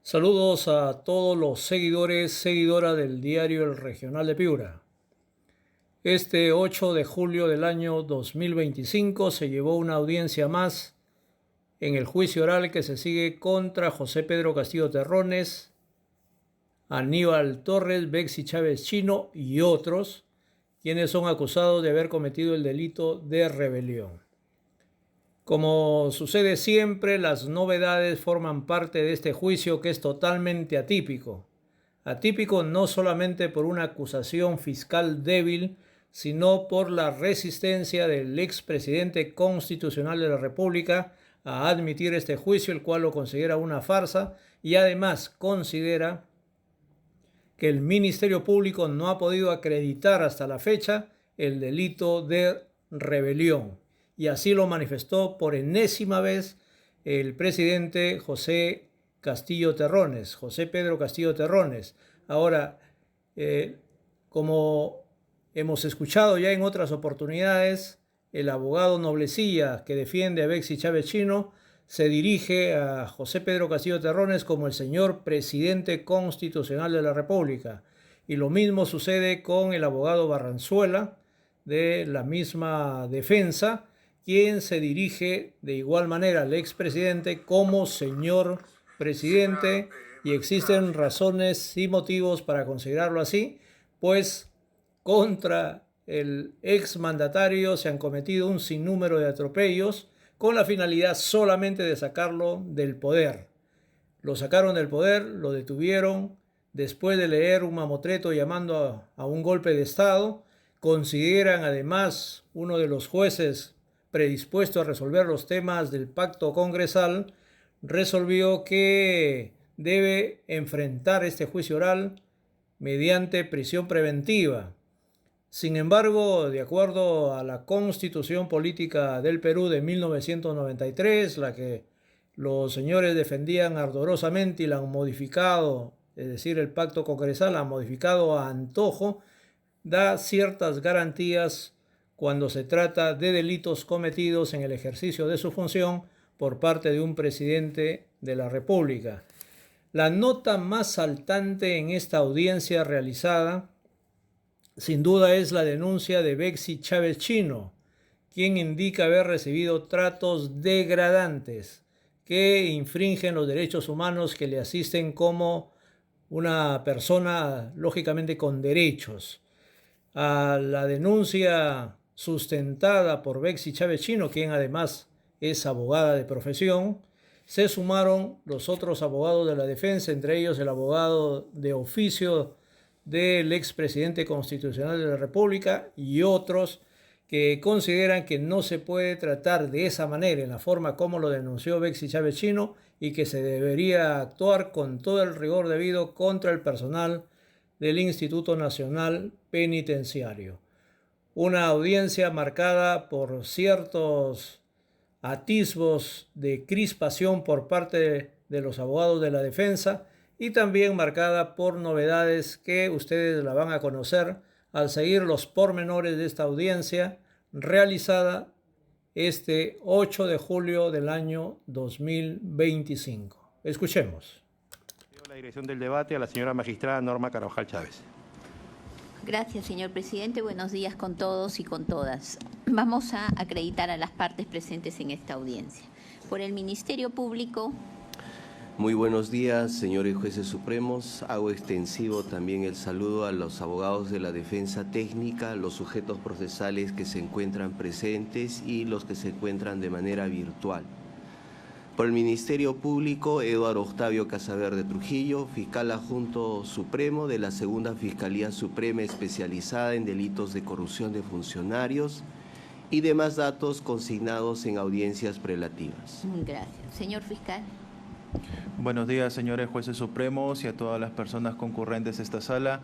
Saludos a todos los seguidoras del diario El Regional de Piura. Este 8 de julio del año 2025 se llevó una audiencia más en el juicio oral que se sigue contra José Pedro Castillo Terrones, Aníbal Torres, Bexy Chávez Chino y otros, quienes son acusados de haber cometido el delito de rebelión. Como sucede siempre, las novedades forman parte de este juicio que es totalmente atípico. Atípico no solamente por una acusación fiscal débil, sino por la resistencia del expresidente constitucional de la República a admitir este juicio, el cual lo considera una farsa y además considera que el Ministerio Público no ha podido acreditar hasta la fecha el delito de rebelión. Y así lo manifestó por enésima vez el presidente José Pedro Castillo Terrones. Ahora, como hemos escuchado ya en otras oportunidades, el abogado Noblecilla que defiende a Bexy Chávez Chino se dirige a José Pedro Castillo Terrones como el señor presidente constitucional de la República. Y lo mismo sucede con el abogado Barranzuela de la misma defensa, quien se dirige de igual manera al expresidente como señor presidente, y existen razones y motivos para considerarlo así, pues contra el exmandatario se han cometido un sinnúmero de atropellos con la finalidad solamente de sacarlo del poder. Lo sacaron del poder, lo detuvieron después de leer un mamotreto llamando a un golpe de Estado. Consideran además uno de los jueces predispuesto a resolver los temas del pacto congresal, resolvió que debe enfrentar este juicio oral mediante prisión preventiva. Sin embargo, de acuerdo a la Constitución Política del Perú de 1993, la que los señores defendían ardorosamente y la han modificado, es decir, el pacto congresal ha modificado a antojo, da ciertas garantías cuando se trata de delitos cometidos en el ejercicio de su función por parte de un presidente de la República. La nota más saltante en esta audiencia realizada, sin duda, es la denuncia de Bexy Chávez Chino, quien indica haber recibido tratos degradantes que infringen los derechos humanos que le asisten como una persona lógicamente con derechos. A la denuncia sustentada por Bexy Chávez Chino, quien además es abogada de profesión, se sumaron los otros abogados de la defensa, entre ellos el abogado de oficio del expresidente constitucional de la República y otros que consideran que no se puede tratar de esa manera, en la forma como lo denunció Bexy Chávez Chino, y que se debería actuar con todo el rigor debido contra el personal del Instituto Nacional Penitenciario. Una audiencia marcada por ciertos atisbos de crispación por parte de los abogados de la defensa y también marcada por novedades que ustedes la van a conocer al seguir los pormenores de esta audiencia realizada este 8 de julio del año 2025. Escuchemos. La dirección del debate a la señora magistrada Norma Carvajal Chávez. Gracias, señor presidente. Buenos días con todos y con todas. Vamos a acreditar a las partes presentes en esta audiencia. Por el Ministerio Público. Muy buenos días, señores jueces supremos. Hago extensivo también el saludo a los abogados de la defensa técnica, los sujetos procesales que se encuentran presentes y los que se encuentran de manera virtual. Por el Ministerio Público, Eduardo Octavio Casaverde Trujillo, fiscal adjunto supremo de la Segunda Fiscalía Suprema especializada en delitos de corrupción de funcionarios y demás datos consignados en audiencias prelativas. Gracias. Señor fiscal. Buenos días, señores jueces supremos y a todas las personas concurrentes a esta sala.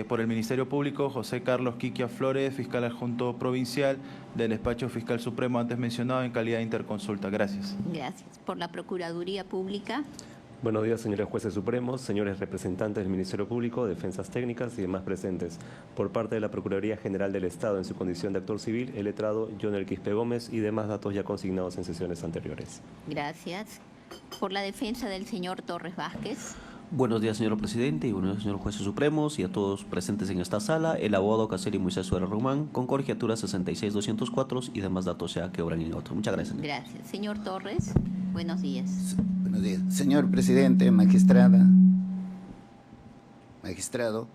Por el Ministerio Público, José Carlos Quiquia Flores, fiscal adjunto provincial del despacho fiscal supremo antes mencionado en calidad de interconsulta. Gracias. Gracias. Por la Procuraduría Pública. Buenos días, señores jueces supremos, señores representantes del Ministerio Público, defensas técnicas y demás presentes. Por parte de la Procuraduría General del Estado, en su condición de actor civil, el letrado Jonel Quispe Gómez y demás datos ya consignados en sesiones anteriores. Gracias. Por la defensa del señor Torres Vázquez. Buenos días, señor presidente, y buenos días, señor jueces supremos, y a todos presentes en esta sala. El abogado Caseri Moisés Suárez Román, con colegiatura 66204 y demás datos ya que obran en otro. Muchas gracias. Gracias. Señor Torres, buenos días. Buenos días. Señor presidente, magistrada, magistrado,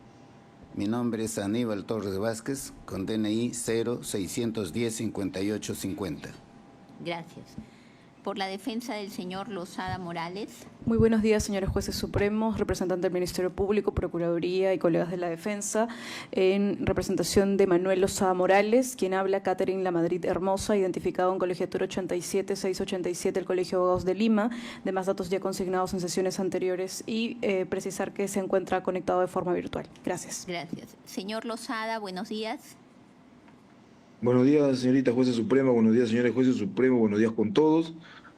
mi nombre es Aníbal Torres Vázquez, con DNI 0610-5850. Gracias. Por la defensa del señor Lozada Morales. Muy buenos días, señores jueces supremos, representante del Ministerio Público, Procuraduría y colegas de la defensa. En representación de Manuel Lozada Morales, quien habla, Catherine La Madrid Hermosa, identificado en colegiatura 87687 del Colegio de Abogados de Lima. Demás datos ya consignados en sesiones anteriores y precisar que se encuentra conectado de forma virtual. Gracias. Gracias. Señor Lozada, buenos días. Buenos días, señorita jueza suprema, buenos días, señores jueces supremos, buenos días con todos.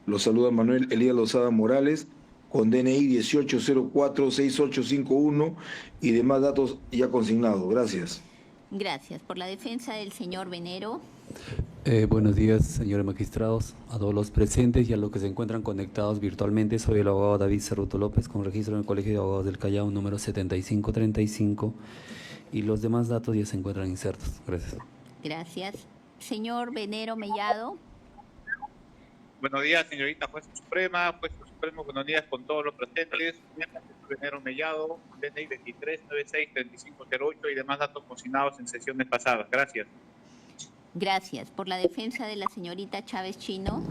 Los saluda Manuel Elías Lozada Morales, con DNI 18046851 y demás datos ya consignados. Gracias. Gracias. Por la defensa del señor Venero. Buenos días, señores magistrados, a todos los presentes y a los que se encuentran conectados virtualmente. Soy el abogado David Cerruto López, con registro en el Colegio de Abogados del Callao, número 7535, y los demás datos ya se encuentran insertos. Gracias. Gracias. Señor Venero Mellado. Buenos días, señorita jueza suprema, juez supremo, buenos días con todos los presentes. Venero Mellado, DNI 2396-3508 y demás datos consignados en sesiones pasadas. Gracias. Gracias. Por la defensa de la señorita Chávez Chino.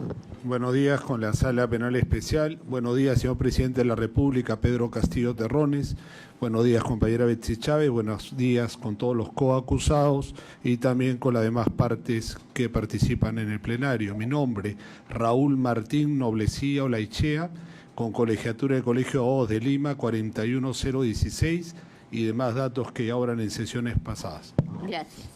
Buenos días con la Sala Penal Especial. Buenos días, señor Presidente de la República, Pedro Castillo Terrones. Buenos días, compañera Betsy Chávez. Buenos días con todos los coacusados y también con las demás partes que participan en el plenario. Mi nombre, Raúl Martín Noblecía Olaichea, con colegiatura del Colegio de Abogados de Lima, 41016 y demás datos que ya obran en sesiones pasadas. Gracias.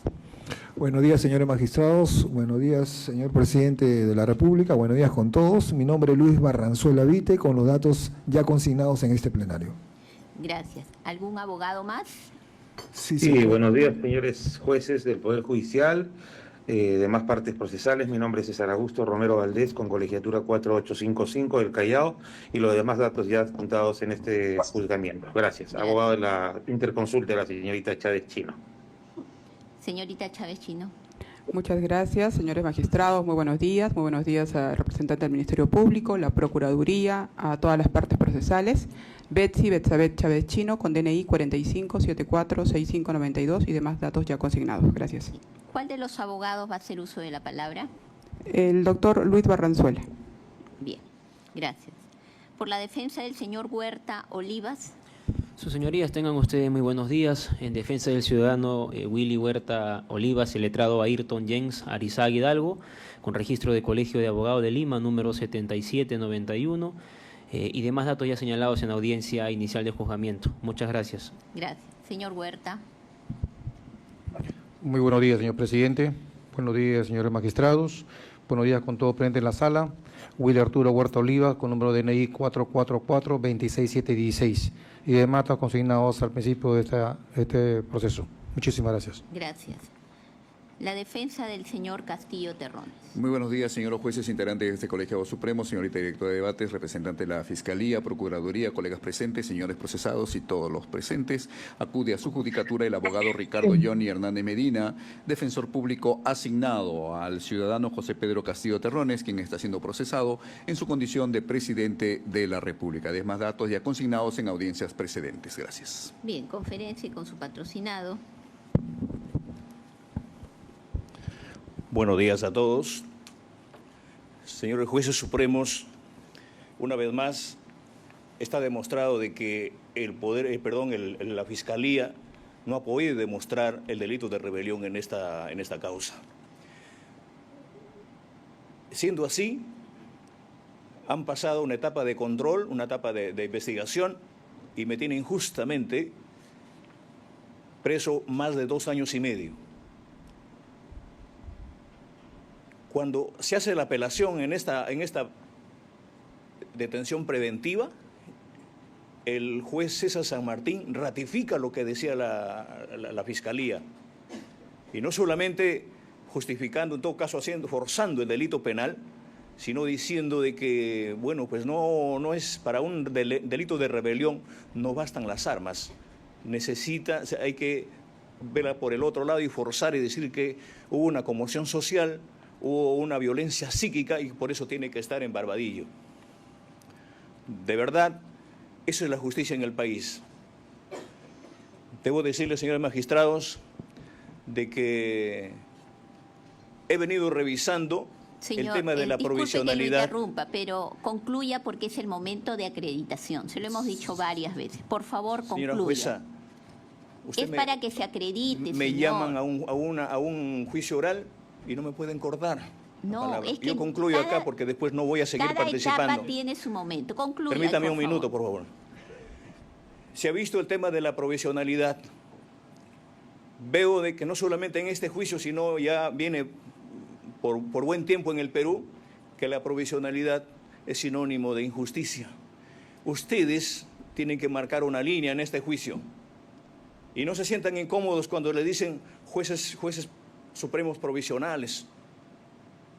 Buenos días, señores magistrados. Buenos días, señor presidente de la República. Buenos días con todos. Mi nombre es Luis Barranzuela Vite, con los datos ya consignados en este plenario. Gracias. ¿Algún abogado más? Sí, buenos días, señores jueces del Poder Judicial, demás partes procesales. Mi nombre es César Augusto Romero Valdés, con colegiatura 4855 del Callao, y los demás datos ya apuntados en este juzgamiento. Gracias. Abogado de la interconsulta, la señorita Chávez Chino. Señorita Chávez Chino. Muchas gracias, señores magistrados. Muy buenos días al representante del Ministerio Público, la Procuraduría, a todas las partes procesales. Betsy Betsabet Chávez Chino, con DNI 45746592 y demás datos ya consignados. Gracias. ¿Cuál de los abogados va a hacer uso de la palabra? El doctor Luis Barranzuela. Bien, gracias. Por la defensa del señor Huerta Olivas. Sus señorías, tengan ustedes muy buenos días. En defensa del ciudadano Willy Huerta Olivas, el letrado Ayrton Jens Arizaga Hidalgo, con registro de Colegio de Abogados de Lima, número 7791, y demás datos ya señalados en audiencia inicial de juzgamiento. Muchas gracias. Gracias. Señor Huerta. Muy buenos días, señor presidente. Buenos días, señores magistrados. Buenos días con todo presente en la sala. Willy Arturo Huerta Oliva, con número de DNI 444-26716 y demás datos consignados al principio de este proceso. Muchísimas gracias. Gracias. La defensa del señor Castillo Terrones. Muy buenos días, señores jueces, integrantes de este Colegio Supremo, señorita directora de debates, representante de la Fiscalía, Procuraduría, colegas presentes, señores procesados y todos los presentes. Acude a su judicatura el abogado Ricardo Johnny Hernández Medina, defensor público asignado al ciudadano José Pedro Castillo Terrones, quien está siendo procesado en su condición de presidente de la República. Demás datos ya consignados en audiencias precedentes. Gracias. Bien, conferencia con su patrocinado. Buenos días a todos. Señores jueces supremos, una vez más está demostrado de que la Fiscalía no ha podido demostrar el delito de rebelión en esta causa. Siendo así, han pasado una etapa de control, una etapa de investigación, y me tienen justamente preso más de 2 años y medio. Cuando se hace la apelación en esta detención preventiva, el juez César San Martín ratifica lo que decía la Fiscalía, y no solamente justificando, en todo caso forzando el delito penal, sino diciendo de que, bueno, pues no es para un delito de rebelión, no bastan las armas. Hay que verla por el otro lado y forzar y decir que hubo una conmoción social, hubo una violencia psíquica y por eso tiene que estar en Barbadillo. De verdad, eso es la justicia en el país. Debo decirles, señores magistrados, de que he venido revisando el tema de la provisionalidad. Disculpe que lo interrumpa, pero concluya porque es el momento de acreditación. Se lo hemos dicho varias veces. Por favor, concluya. Señora jueza, es para que se acredite, me señor. llaman a un juicio oral y no me pueden cortar. No, es que yo concluyo acá porque después no voy a seguir participando. Cada etapa tiene su momento. Concluya. Permítame un minuto, por favor. Se ha visto el tema de la provisionalidad. Veo de que no solamente en este juicio, sino ya viene por buen tiempo en el Perú, que la provisionalidad es sinónimo de injusticia. Ustedes tienen que marcar una línea en este juicio y no se sientan incómodos cuando le dicen jueces supremos provisionales.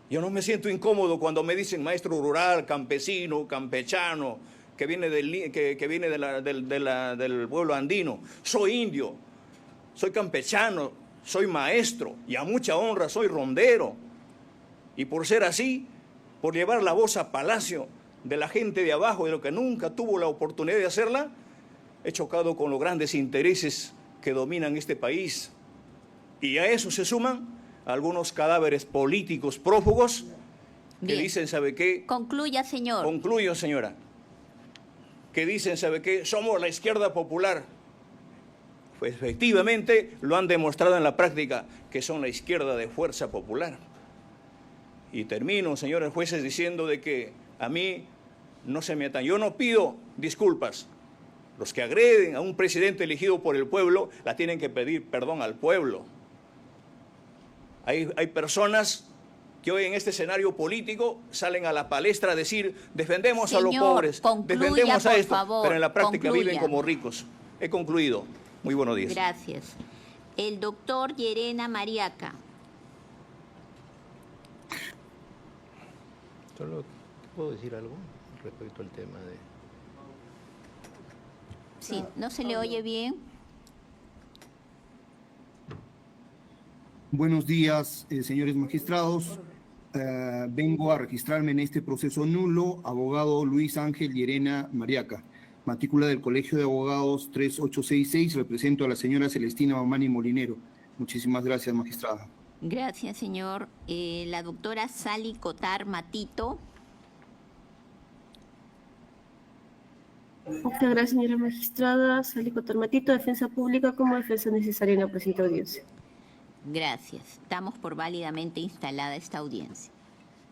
Yo no me siento incómodo cuando me dicen maestro rural, campesino, campechano, que viene del pueblo andino. Soy indio, soy campechano, soy maestro y a mucha honra soy rondero. Y por ser así, por llevar la voz a palacio de la gente de abajo, de lo que nunca tuvo la oportunidad de hacerla, he chocado con los grandes intereses que dominan este país. Y a eso se suman algunos cadáveres políticos prófugos que dicen, ¿sabe qué? Concluya, señor. Concluyo, señora. Que dicen, ¿sabe qué? Somos la izquierda popular. Pues efectivamente lo han demostrado en la práctica, que son la izquierda de fuerza popular. Y termino, señores jueces, diciendo de que a mí no se metan. Yo no pido disculpas. Los que agreden a un presidente elegido por el pueblo, la tienen que pedir perdón al pueblo. Hay personas que hoy en este escenario político salen a la palestra a decir defendemos a los pobres, defendemos a esto, pero en la práctica viven como ricos. He concluido. Muy buenos días. Gracias. El doctor Llerena Mariaca. Solo puedo decir algo respecto al tema de... Sí, ¿no se le oye bien? Buenos días, señores magistrados. Vengo a registrarme en este proceso nulo, abogado Luis Ángel Llerena Mariaca, matrícula del Colegio de Abogados 3866, represento a la señora Celestina Mamani Molinero. Muchísimas gracias, magistrada. Gracias, señor. La doctora Sally Cotar Matito. Muchas gracias, señora magistrada. Sally Cotar Matito, defensa pública como defensa necesaria en la presente audiencia. Gracias. Damos por válidamente instalada esta audiencia.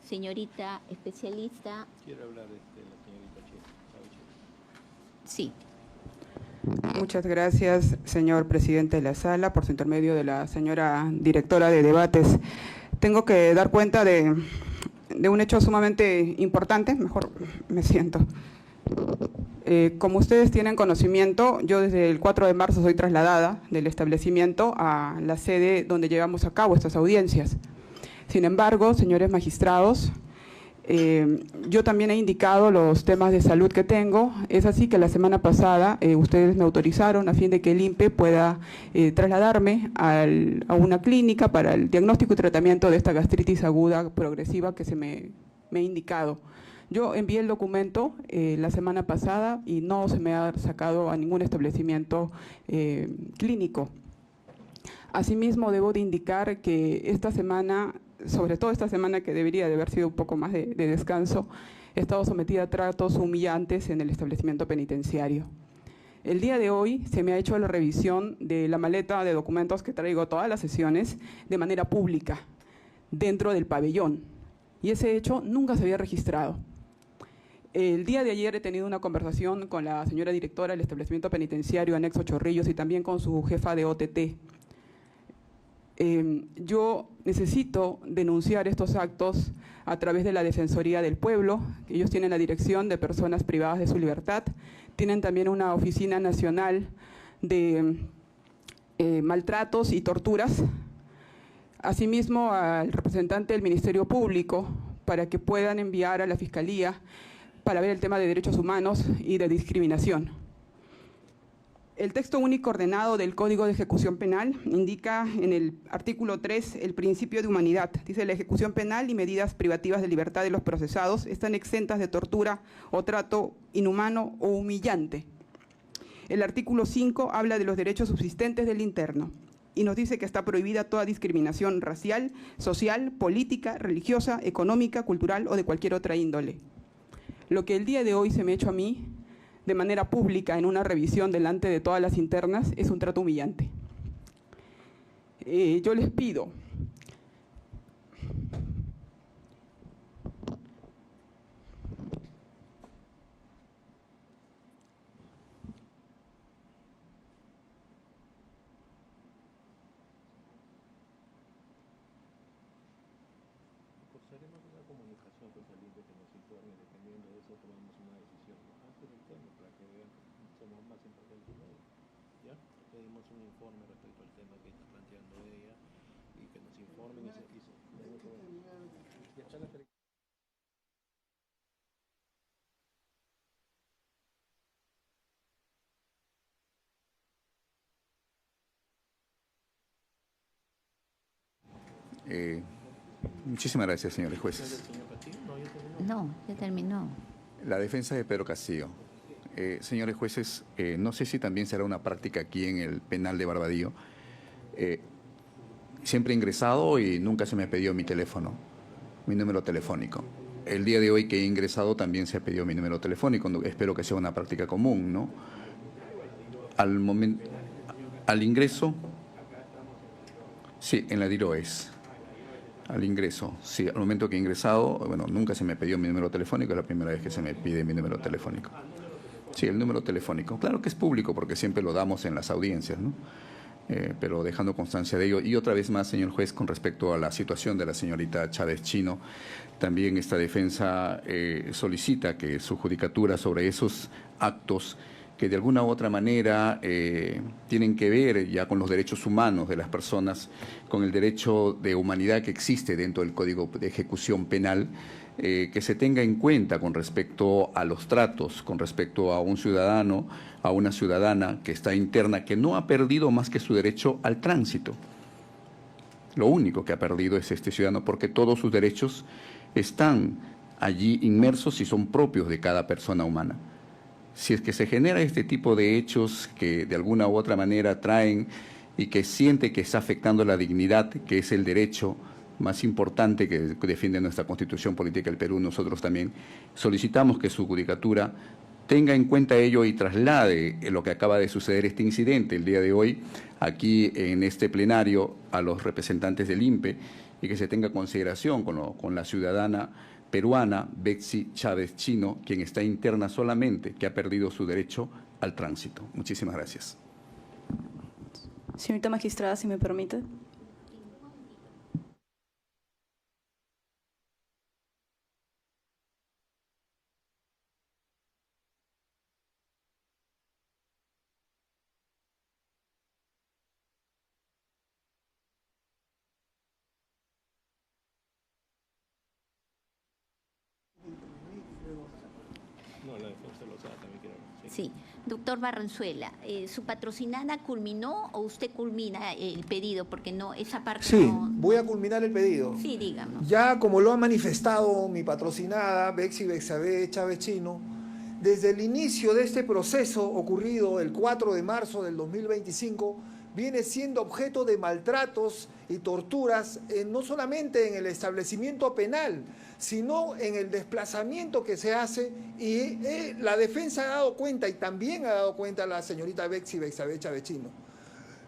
Señorita especialista. ¿Quiere hablar de la señorita Chávez? Sí. Muchas gracias, señor presidente de la sala, por su intermedio de la señora directora de debates. Tengo que dar cuenta de un hecho sumamente importante, mejor me siento. Como ustedes tienen conocimiento, yo desde el 4 de marzo soy trasladada del establecimiento a la sede donde llevamos a cabo estas audiencias. Sin embargo, señores magistrados, yo también he indicado los temas de salud que tengo. Es así que la semana pasada ustedes me autorizaron a fin de que el INPE pueda trasladarme a una clínica para el diagnóstico y tratamiento de esta gastritis aguda progresiva que me ha indicado. Yo envié el documento la semana pasada y no se me ha sacado a ningún establecimiento clínico. Asimismo, debo de indicar que esta semana, sobre todo esta semana que debería de haber sido un poco más de descanso, he estado sometida a tratos humillantes en el establecimiento penitenciario. El día de hoy se me ha hecho la revisión de la maleta de documentos que traigo todas las sesiones de manera pública, dentro del pabellón, y ese hecho nunca se había registrado. El día de ayer he tenido una conversación con la señora directora del establecimiento penitenciario Anexo Chorrillos y también con su jefa de OTT. Yo necesito denunciar estos actos a través de la Defensoría del Pueblo. Ellos tienen la Dirección de Personas Privadas de su Libertad, tienen también una Oficina Nacional de Maltratos y Torturas. Asimismo, al representante del Ministerio Público, para que puedan enviar a la Fiscalía para ver el tema de derechos humanos y de discriminación. El texto único ordenado del Código de Ejecución Penal indica en el artículo 3 el principio de humanidad. Dice: la ejecución penal y medidas privativas de libertad de los procesados están exentas de tortura o trato inhumano o humillante. El artículo 5 habla de los derechos subsistentes del interno y nos dice que está prohibida toda discriminación racial, social, política, religiosa, económica, cultural o de cualquier otra índole. Lo que el día de hoy se me ha hecho a mí, de manera pública, en una revisión delante de todas las internas, es un trato humillante. Yo les pido Muchísimas gracias, señores jueces. No, ya terminó. La defensa de Pedro Castillo. Señores jueces, no sé si también será una práctica aquí en el penal de Barbadillo. Siempre he ingresado y nunca se me ha pedido mi teléfono, mi número telefónico. El día de hoy que he ingresado también se ha pedido mi número telefónico. Espero que sea una práctica común, ¿no? Al ingreso, sí, en la DIRO es. Al ingreso, sí, al momento que he ingresado, bueno, nunca se me pidió mi número telefónico, es la primera vez que se me pide mi número telefónico. Sí, el número telefónico. Claro que es público porque siempre lo damos en las audiencias, ¿no? Pero dejando constancia de ello. Y otra vez más, señor juez, con respecto a la situación de la señorita Chávez Chino, también esta defensa solicita que su judicatura sobre esos actos que de alguna u otra manera tienen que ver ya con los derechos humanos de las personas, con el derecho de humanidad que existe dentro del Código de Ejecución Penal, que se tenga en cuenta con respecto a los tratos, con respecto a un ciudadano, a una ciudadana que está interna, que no ha perdido más que su derecho al tránsito. Lo único que ha perdido es este ciudadano, porque todos sus derechos están allí inmersos y son propios de cada persona humana. Si es que se genera este tipo de hechos que de alguna u otra manera traen y que siente que está afectando la dignidad, que es el derecho más importante que defiende nuestra Constitución Política del Perú, nosotros también solicitamos que su judicatura tenga en cuenta ello y traslade lo que acaba de suceder, este incidente el día de hoy, aquí en este plenario, a los representantes del INPE, y que se tenga consideración con la ciudadana peruana Betsy Chávez Chino, quien está interna solamente, que ha perdido su derecho al tránsito. Muchísimas gracias. Señorita magistrada, si me permite. Sí, doctor Barranzuela, ¿su patrocinada culminó o usted culmina el pedido? Porque no, esa parte sí, no... voy a culminar el pedido. Sí, díganos. Ya como lo ha manifestado mi patrocinada, Betsy Bexabe Chávez Chino, desde el inicio de este proceso ocurrido el 4 de marzo del 2025, viene siendo objeto de maltratos y torturas, no solamente en el establecimiento penal, sino en el desplazamiento que se hace, y la defensa ha dado cuenta, y también ha dado cuenta la señorita Betsy Bexabe Chávez Chino.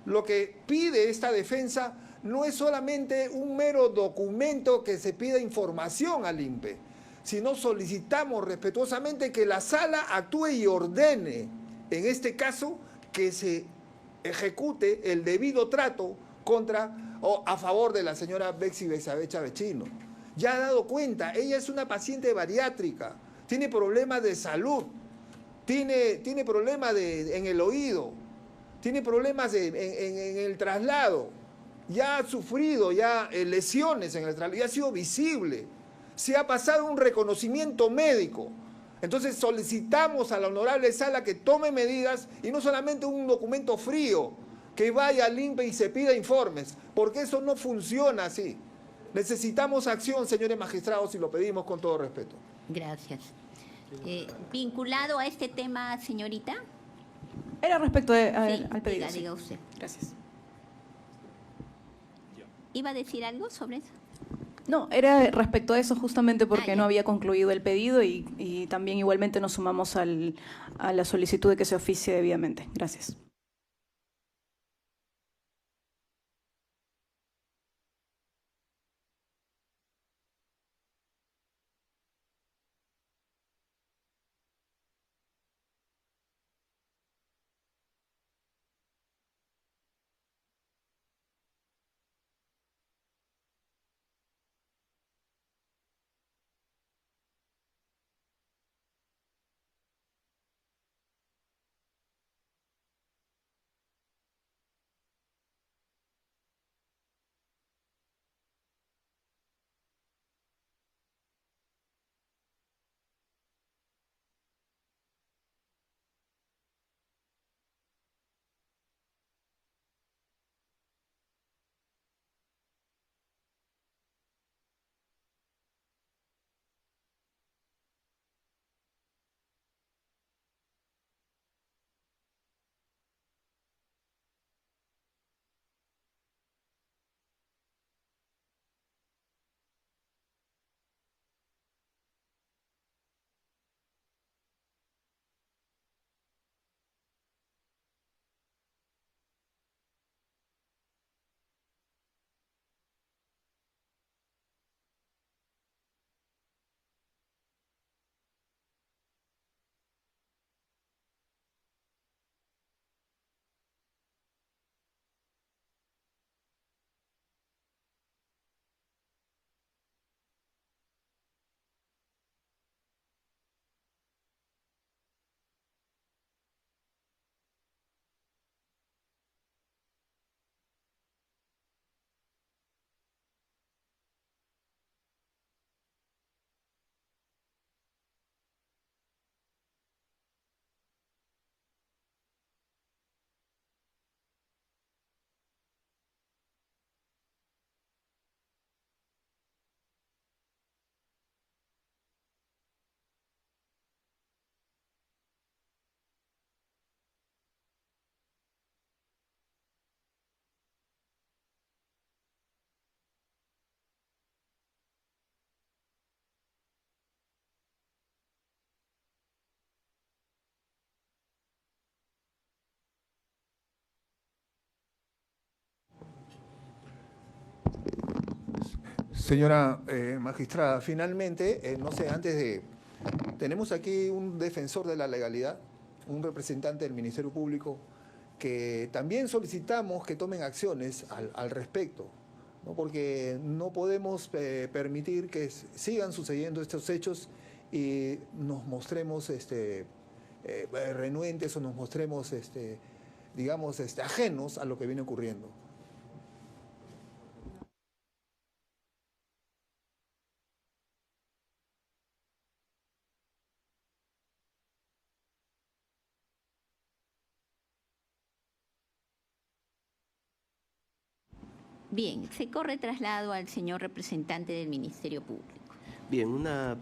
Lo que pide esta defensa no es solamente un mero documento que se pida información al INPE, sino solicitamos respetuosamente que la sala actúe y ordene, en este caso, que se ejecute el debido trato contra o a favor de la señora Betsy Bexabe Chávez Chino. Ya ha dado cuenta, ella es una paciente bariátrica, tiene problemas de salud, tiene problemas en el oído, tiene problemas en el traslado, ya ha sufrido lesiones en el traslado, ya ha sido visible. se ha pasado un reconocimiento médico. Entonces solicitamos a la honorable sala que tome medidas y no solamente un documento frío, que vaya al INPE y se pida informes, porque eso no funciona así. Necesitamos acción, señores magistrados, y lo pedimos con todo respeto. Gracias. Vinculado a este tema, señorita. Era respecto Sí, al pedido. diga usted. Gracias. ¿Iba a decir algo sobre eso? No, era respecto a eso justamente porque no había concluido el pedido y también igualmente nos sumamos a la solicitud de que se oficie debidamente. Gracias. Señora magistrada, finalmente, no sé, antes de... Tenemos aquí un defensor de la legalidad, un representante del Ministerio Público, que también solicitamos que tomen acciones al respecto, ¿no? Porque no podemos permitir que sigan sucediendo estos hechos y nos mostremos renuentes o nos mostremos, digamos, ajenos a lo que viene ocurriendo. Bien, se corre traslado al señor representante del Ministerio Público. Bien, una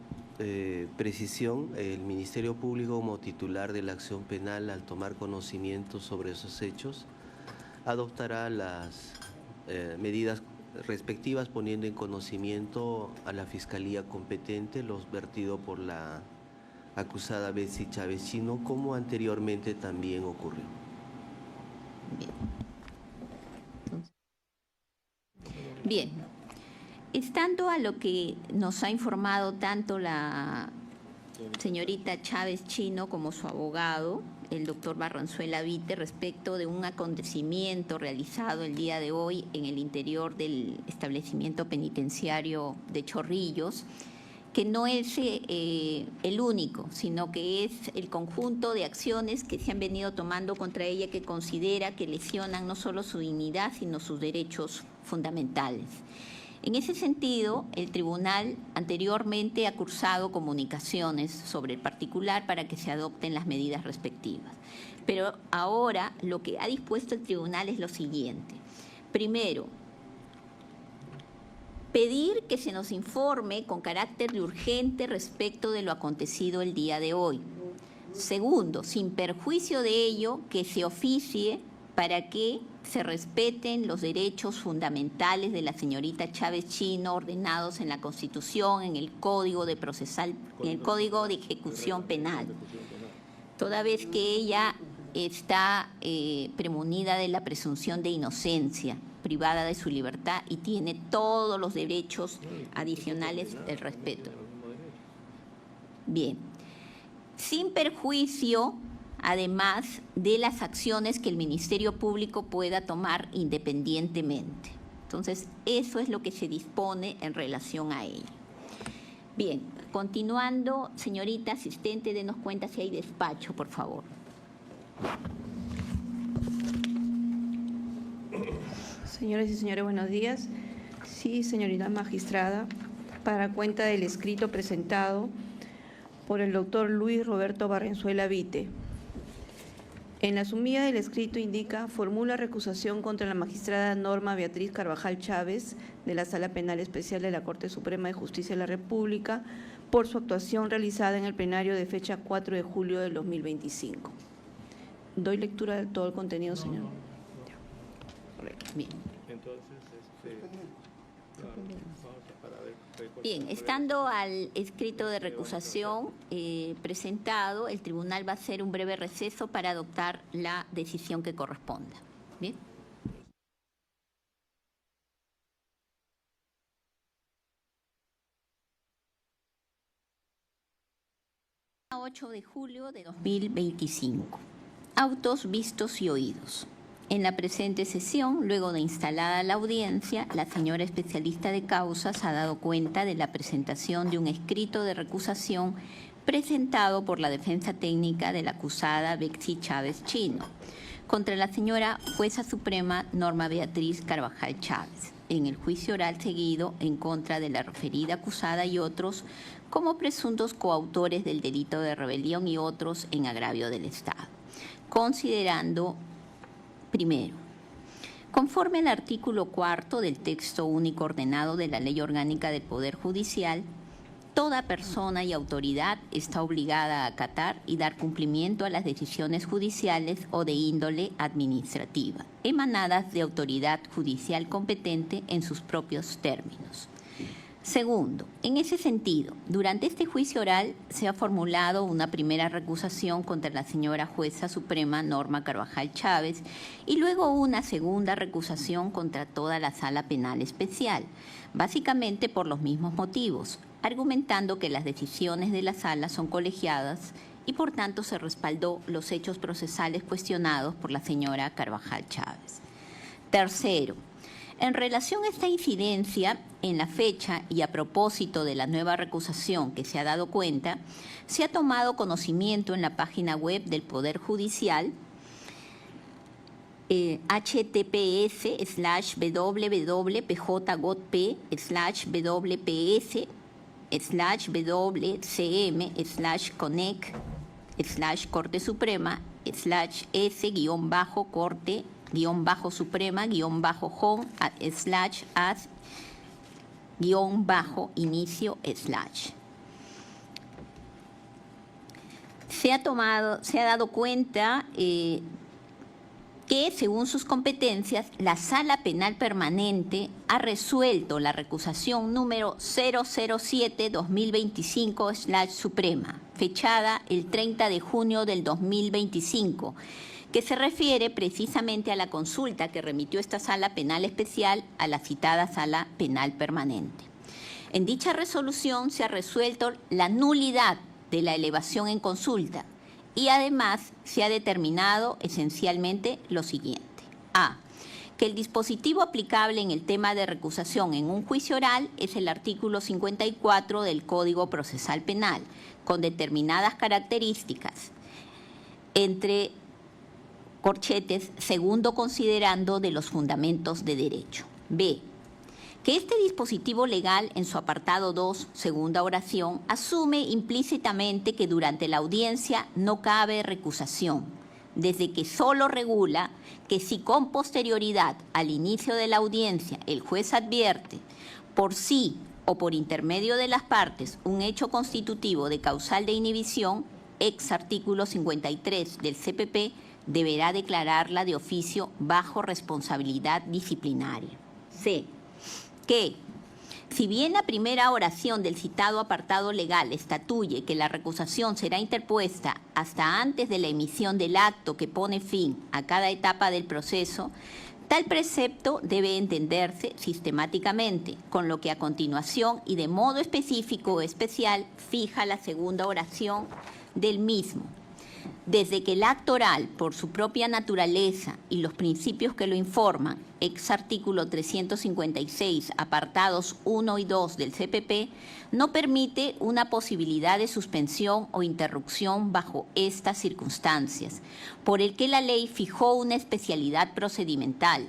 precisión. El Ministerio Público, como titular de la acción penal, al tomar conocimiento sobre esos hechos, adoptará las medidas respectivas poniendo en conocimiento a la Fiscalía competente los vertidos por la acusada Betsy Chávez Chino, como anteriormente también ocurrió. Bien, estando a lo que nos ha informado tanto la señorita Chávez Chino como su abogado, el doctor Barranzuela Vite, respecto de un acontecimiento realizado el día de hoy en el interior del establecimiento penitenciario de Chorrillos, que no es el único, sino que es el conjunto de acciones que se han venido tomando contra ella, que considera que lesionan no solo su dignidad, sino sus derechos fundamentales. En ese sentido, el tribunal anteriormente ha cursado comunicaciones sobre el particular para que se adopten las medidas respectivas. Pero ahora lo que ha dispuesto el tribunal es lo siguiente. Primero, pedir que se nos informe con carácter de urgente respecto de lo acontecido el día de hoy. Segundo, sin perjuicio de ello, que se oficie para que se respeten los derechos fundamentales de la señorita Chávez Chino ordenados en la Constitución, en el Código de Ejecución Penal, toda vez que ella está premunida de la presunción de inocencia, privada de su libertad y tiene todos los derechos adicionales del respeto. Bien, sin perjuicio, además de las acciones que el Ministerio Público pueda tomar independientemente. Entonces, eso es lo que se dispone en relación a ello. Bien, continuando, señorita asistente, denos cuenta si hay despacho, por favor. Señoras y señores, buenos días. Sí, señorita magistrada, para cuenta del escrito presentado por el doctor Luis Roberto Barrenzuela Vite. En la sumida del escrito indica: formula recusación contra la magistrada Norma Beatriz Carvajal Chávez de la Sala Penal Especial de la Corte Suprema de Justicia de la República por su actuación realizada en el plenario de fecha 4 de julio del 2025. ¿Doy lectura de todo el contenido, señor? Bien. Bien, estando al escrito de recusación presentado, el tribunal va a hacer un breve receso para adoptar la decisión que corresponda. Bien. El 8 de julio de 2025. Autos vistos y oídos. En la presente sesión, luego de instalada la audiencia, la señora especialista de causas ha dado cuenta de la presentación de un escrito de recusación presentado por la defensa técnica de la acusada Betsy Chávez Chino contra la señora jueza suprema Norma Beatriz Carvajal Chávez en el juicio oral seguido en contra de la referida acusada y otros como presuntos coautores del delito de rebelión y otros en agravio del Estado, considerando: primero, conforme al artículo 4 del texto único ordenado de la Ley Orgánica del Poder Judicial, toda persona y autoridad está obligada a acatar y dar cumplimiento a las decisiones judiciales o de índole administrativa, emanadas de autoridad judicial competente en sus propios términos. Segundo, en ese sentido, durante este juicio oral se ha formulado una primera recusación contra la señora jueza suprema Norma Carvajal Chávez y luego una segunda recusación contra toda la Sala Penal Especial, básicamente por los mismos motivos, argumentando que las decisiones de la sala son colegiadas y por tanto se respaldó los hechos procesales cuestionados por la señora Carvajal Chávez. Tercero, en relación a esta incidencia, en la fecha y a propósito de la nueva recusación que se ha dado cuenta, se ha tomado conocimiento en la página web del Poder Judicial https://www.pjp.gov.p/wcm/Corte Suprema/S-Corte _Home/as_inicio/ Se ha dado cuenta que, según sus competencias, la Sala Penal Permanente ha resuelto la recusación número 007-2025/Suprema, fechada el 30 de junio del 2025, que se refiere precisamente a la consulta que remitió esta Sala Penal Especial a la citada Sala Penal Permanente. En dicha resolución se ha resuelto la nulidad de la elevación en consulta y además se ha determinado esencialmente lo siguiente. A. Que el dispositivo aplicable en el tema de recusación en un juicio oral es el artículo 54 del Código Procesal Penal, con determinadas características, entre corchetes, segundo considerando de los fundamentos de derecho. B. que este dispositivo legal, en su apartado 2, segunda oración, asume implícitamente que durante la audiencia no cabe recusación, desde que solo regula que si con posterioridad al inicio de la audiencia el juez advierte por sí o por intermedio de las partes un hecho constitutivo de causal de inhibición, ex artículo 53 del CPP, deberá declararla de oficio bajo responsabilidad disciplinaria. C. Que, si bien la primera oración del citado apartado legal estatuye que la recusación será interpuesta hasta antes de la emisión del acto que pone fin a cada etapa del proceso, tal precepto debe entenderse sistemáticamente, con lo que a continuación y de modo específico o especial fija la segunda oración del mismo. Desde que el acto oral, por su propia naturaleza y los principios que lo informan, ex artículo 356, apartados 1 y 2 del CPP, no permite una posibilidad de suspensión o interrupción bajo estas circunstancias, por el que la ley fijó una especialidad procedimental,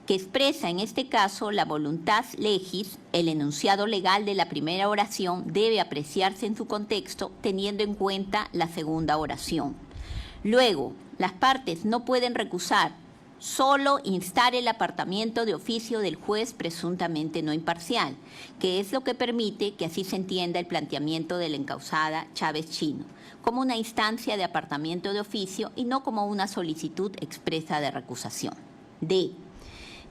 que expresa en este caso la voluntad legis, el enunciado legal de la primera oración debe apreciarse en su contexto teniendo en cuenta la segunda oración. Luego, las partes no pueden recusar, solo instar el apartamiento de oficio del juez presuntamente no imparcial, que es lo que permite que así se entienda el planteamiento de la encausada Chávez Chino, como una instancia de apartamiento de oficio y no como una solicitud expresa de recusación. D.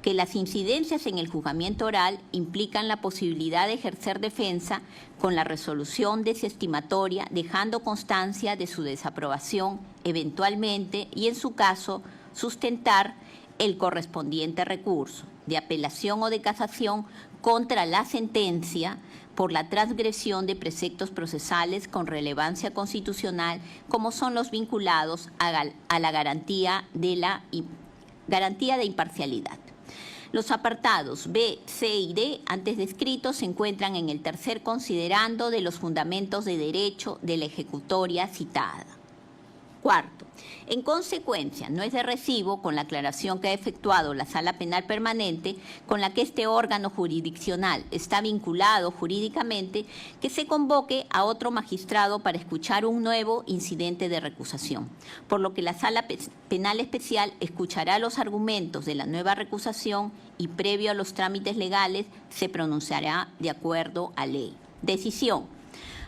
Que las incidencias en el juzgamiento oral implican la posibilidad de ejercer defensa con la resolución desestimatoria, dejando constancia de su desaprobación eventualmente y, en su caso, sustentar el correspondiente recurso de apelación o de casación contra la sentencia por la transgresión de preceptos procesales con relevancia constitucional, como son los vinculados a la garantía de imparcialidad. Los apartados B, C y D antes descritos se encuentran en el tercer considerando de los fundamentos de derecho de la ejecutoria citada. Cuarto, en consecuencia, no es de recibo, con la aclaración que ha efectuado la Sala Penal Permanente, con la que este órgano jurisdiccional está vinculado jurídicamente, que se convoque a otro magistrado para escuchar un nuevo incidente de recusación, por lo que la Sala Penal Especial escuchará los argumentos de la nueva recusación y, previo a los trámites legales, se pronunciará de acuerdo a ley. Decisión.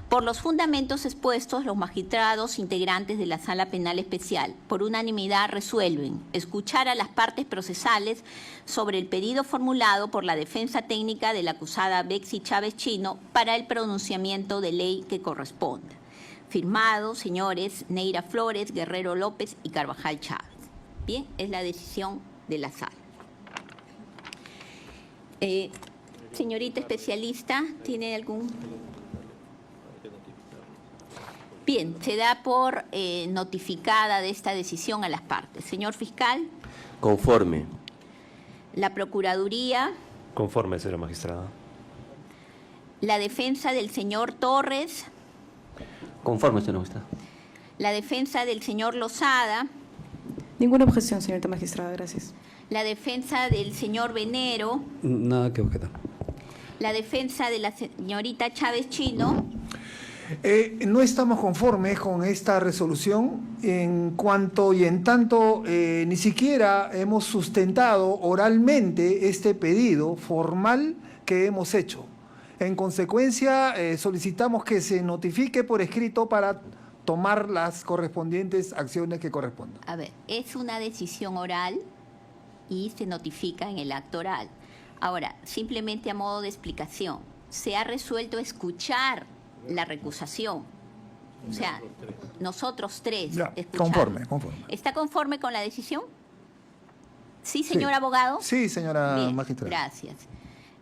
Por los fundamentos expuestos, los magistrados integrantes de la Sala Penal Especial, por unanimidad, resuelven escuchar a las partes procesales sobre el pedido formulado por la defensa técnica de la acusada Betsy Chávez Chino para el pronunciamiento de ley que corresponda. Firmado, señores Neira Flores, Guerrero López y Carvajal Chávez. Bien, es la decisión de la Sala. Señorita especialista, ¿tiene algún...? Bien, se da por notificada de esta decisión a las partes. Señor fiscal. Conforme. La Procuraduría. Conforme, señora magistrada. La defensa del señor Torres. Conforme, señora magistrada. La defensa del señor Lozada. Ninguna objeción, señorita magistrada, gracias. La defensa del señor Venero. Nada que objetar. La defensa de la señorita Chávez Chino. No estamos conformes con esta resolución en cuanto y en tanto ni siquiera hemos sustentado oralmente este pedido formal que hemos hecho. En consecuencia, solicitamos que se notifique por escrito para tomar las correspondientes acciones que correspondan. A ver, es una decisión oral y se notifica en el acto oral. Ahora, simplemente a modo de explicación, se ha resuelto escuchar la recusación. O sea, nosotros tres. Ya, conforme. ¿Está conforme con la decisión? ¿Sí, señor abogado? Sí, señora Bien, magistrada. Gracias.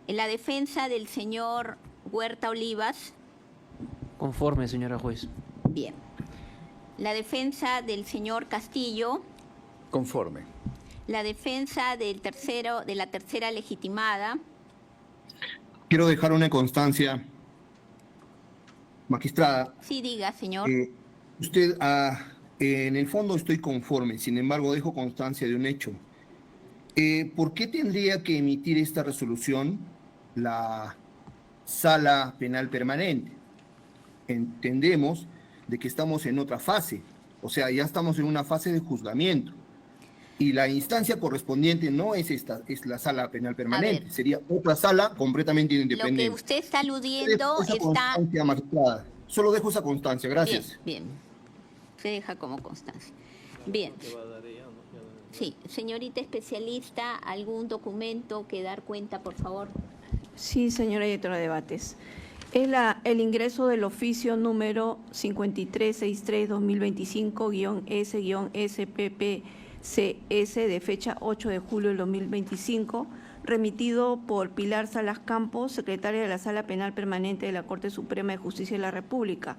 En la defensa del señor Huerta Olivas. Conforme, señora juez. Bien. La defensa del señor Castillo. Conforme. La defensa de la tercera legitimada. Quiero dejar una constancia. Magistrada. Sí, diga, señor. Usted, en el fondo estoy conforme, sin embargo dejo constancia de un hecho. ¿Por qué tendría que emitir esta resolución la sala penal permanente. Entendemos de que estamos en otra fase, o sea, ya estamos en una fase de juzgamiento. Y la instancia correspondiente no es esta, es la sala penal permanente, sería otra sala completamente independiente. Lo que usted está aludiendo está... Constancia, magistrada. Solo dejo esa constancia, gracias. Bien, bien. Se deja como constancia. Bien. Sí, señorita especialista, ¿algún documento que dar cuenta, por favor? Sí, señora directora de debates. Es el ingreso del oficio número 5363-2025-S-SPPCS de fecha 8 de julio del 2025, remitido por Pilar Salas Campos, secretaria de la Sala Penal Permanente de la Corte Suprema de Justicia de la República,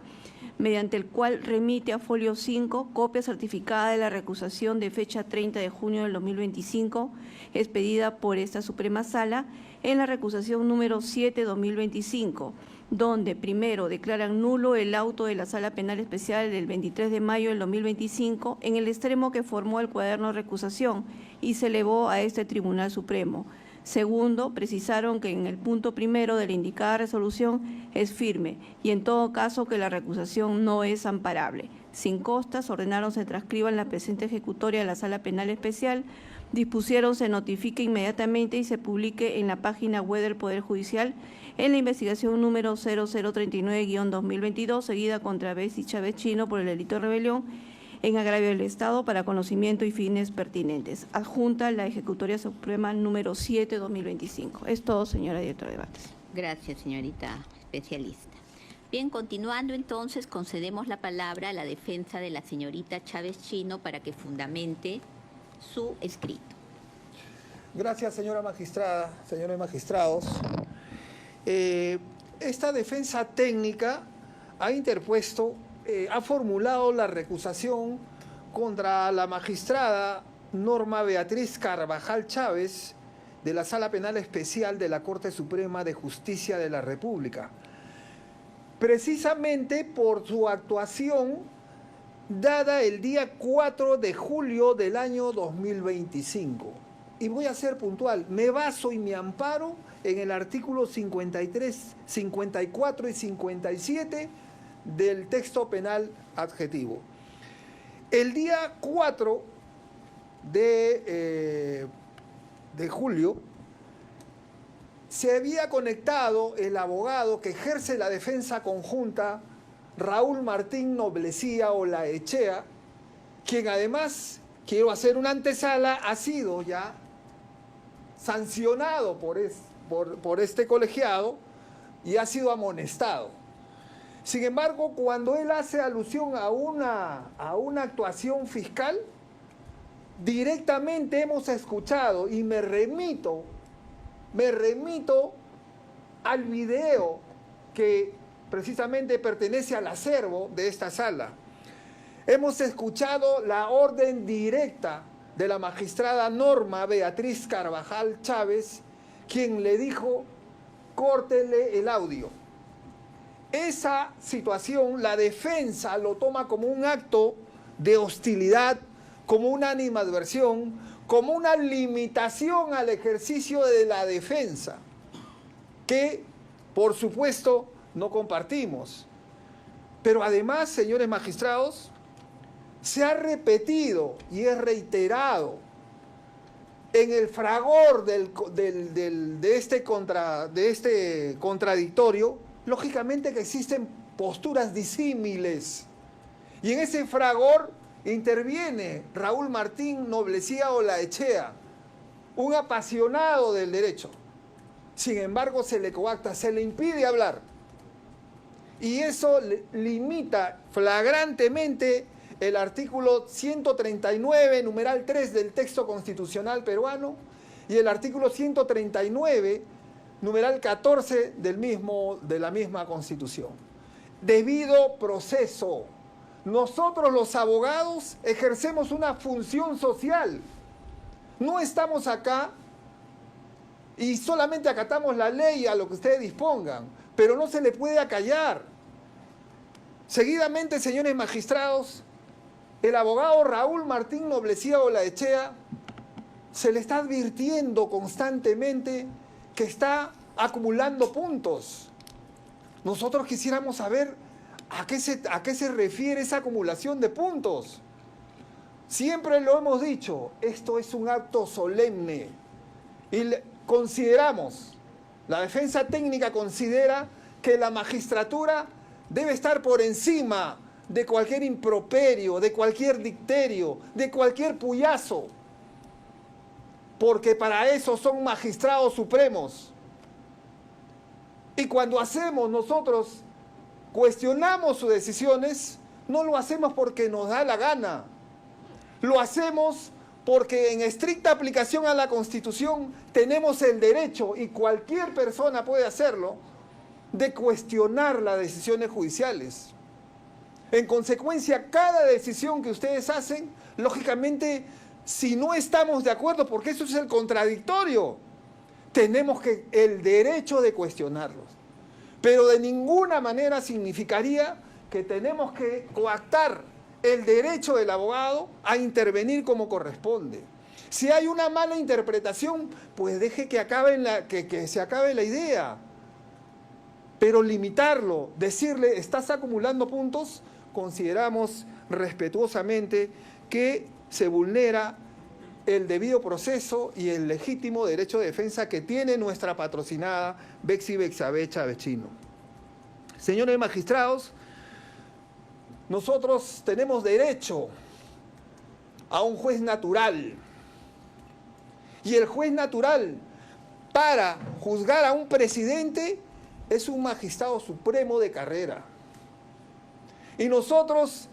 mediante el cual remite a folio 5 copia certificada de la recusación de fecha 30 de junio del 2025, expedida por esta Suprema Sala en la recusación número 7/2025, donde primero declaran nulo el auto de la Sala Penal Especial del 23 de mayo del 2025 en el extremo que formó el cuaderno de recusación y se elevó a este Tribunal Supremo. Segundo, precisaron que en el punto primero de la indicada resolución es firme y en todo caso que la recusación no es amparable. Sin costas, ordenaron se transcriban la presente ejecutoria de la Sala Penal Especial, dispusieron se notifique inmediatamente y se publique en la página web del Poder Judicial en la investigación número 0039-2022, seguida contra Betsy Chávez Chino por el delito de rebelión en agravio del Estado para conocimiento y fines pertinentes. Adjunta la Ejecutoria Suprema número 7/2025. Es todo, señora directora de debates. Gracias, señorita especialista. Bien, continuando entonces, concedemos la palabra a la defensa de la señorita Chávez Chino para que fundamente su escrito. Gracias, señora magistrada, señores magistrados. Esta defensa técnica ha interpuesto, ha formulado la recusación contra la magistrada Norma Beatriz Carvajal Chávez de la Sala Penal Especial de la Corte Suprema de Justicia de la República, precisamente por su actuación dada el día 4 de julio del año 2025. Y voy a ser puntual, me baso y me amparo en el artículo 53, 54 y 57 del texto penal adjetivo. El día 4 de julio se había conectado el abogado que ejerce la defensa conjunta, Raúl Martín Noblesía Olaechea, quien además, quiero hacer una antesala, ha sido ya sancionado por este colegiado y ha sido amonestado. Sin embargo, cuando él hace alusión a una actuación fiscal, directamente hemos escuchado y me remito al video que precisamente pertenece al acervo de esta sala. Hemos escuchado la orden directa de la magistrada Norma Beatriz Carvajal Chávez, quien le dijo, córtele el audio. Esa situación, la defensa lo toma como un acto de hostilidad, como una animadversión, como una limitación al ejercicio de la defensa, que, por supuesto, no compartimos. Pero además, señores magistrados, se ha repetido y es reiterado en el fragor de este contradictorio, lógicamente que existen posturas disímiles. Y en ese fragor interviene Raúl Martín Noblesía Olaechea, un apasionado del derecho. Sin embargo, se le coacta, se le impide hablar. Y eso limita flagrantemente el artículo 139, numeral 3 del texto constitucional peruano y el artículo 139, numeral 14 de la misma Constitución. Debido proceso. Nosotros los abogados ejercemos una función social. No estamos acá y solamente acatamos la ley a lo que ustedes dispongan, pero no se le puede acallar. Seguidamente, señores magistrados, el abogado Raúl Martín Noblesía Olaechea se le está advirtiendo constantemente que está acumulando puntos. Nosotros quisiéramos saber a qué se refiere esa acumulación de puntos. Siempre lo hemos dicho, esto es un acto solemne y consideramos, la defensa técnica considera que la magistratura debe estar por encima de cualquier improperio, de cualquier dicterio, de cualquier puyazo, porque para eso son magistrados supremos. Y cuando nosotros cuestionamos sus decisiones, no lo hacemos porque nos da la gana, lo hacemos porque en estricta aplicación a la Constitución tenemos el derecho, y cualquier persona puede hacerlo, de cuestionar las decisiones judiciales. En consecuencia, cada decisión que ustedes hacen, lógicamente, si no estamos de acuerdo, porque eso es el contradictorio, tenemos el derecho de cuestionarlos. Pero de ninguna manera significaría que tenemos que coactar el derecho del abogado a intervenir como corresponde. Si hay una mala interpretación, pues deje que se acabe la idea. Pero limitarlo, decirle, estás acumulando puntos, consideramos respetuosamente que se vulnera el debido proceso y el legítimo derecho de defensa que tiene nuestra patrocinada Betsy Bexabé Chávez Chino. Señores magistrados, nosotros tenemos derecho a un juez natural. Y el juez natural para juzgar a un presidente es un magistrado supremo de carrera. Y nosotros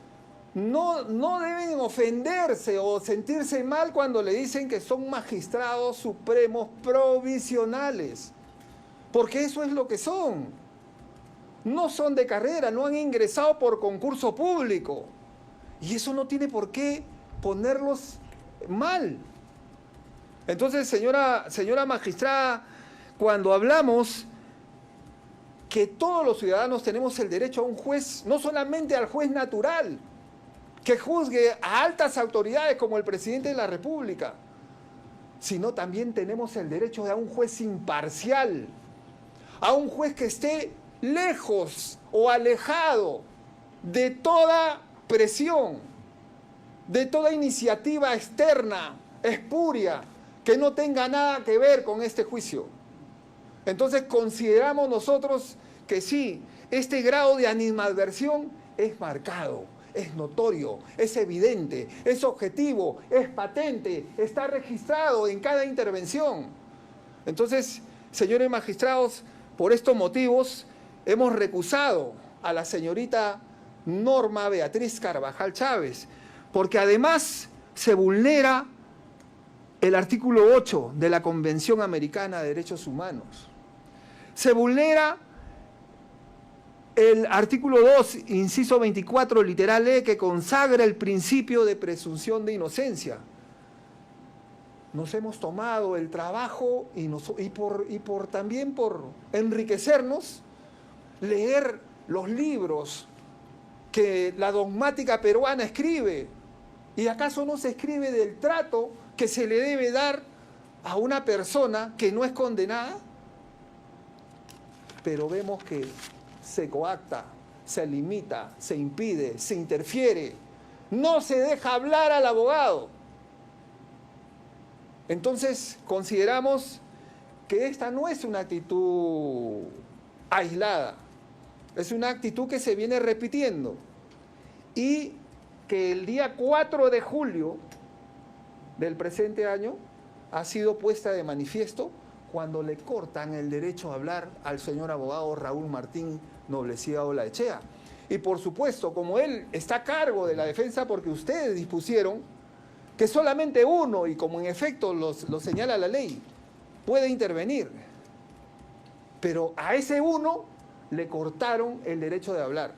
no deben ofenderse o sentirse mal cuando le dicen que son magistrados supremos provisionales, porque eso es lo que son. No son de carrera, no han ingresado por concurso público. Y eso no tiene por qué ponerlos mal. Entonces, señora magistrada, cuando hablamos que todos los ciudadanos tenemos el derecho a un juez, no solamente al juez natural, que juzgue a altas autoridades como el presidente de la República, sino también tenemos el derecho a un juez imparcial, a un juez que esté lejos o alejado de toda presión, de toda iniciativa externa, espuria, que no tenga nada que ver con este juicio. Entonces consideramos nosotros que sí, este grado de animadversión es marcado, es notorio, es evidente, es objetivo, es patente, está registrado en cada intervención. Entonces, señores magistrados, por estos motivos hemos recusado a la señorita Norma Beatriz Carvajal Chávez, porque además se vulnera el artículo 8 de la Convención Americana de Derechos Humanos. Se vulnera el artículo 2, inciso 24, literal E, que consagra el principio de presunción de inocencia. Nos hemos tomado el trabajo también por enriquecernos, leer los libros que la dogmática peruana escribe. ¿Y acaso no se escribe del trato que se le debe dar a una persona que no es condenada? Pero vemos que se coacta, se limita, se impide, se interfiere, no se deja hablar al abogado. Entonces consideramos que esta no es una actitud aislada, es una actitud que se viene repitiendo y que el día 4 de julio del presente año ha sido puesta de manifiesto cuando le cortan el derecho a hablar al señor abogado Raúl Martín Noblecía Olaechea. Y por supuesto, como él está a cargo de la defensa porque ustedes dispusieron que solamente uno, y como en efecto lo señala la ley, puede intervenir. Pero a ese uno le cortaron el derecho de hablar.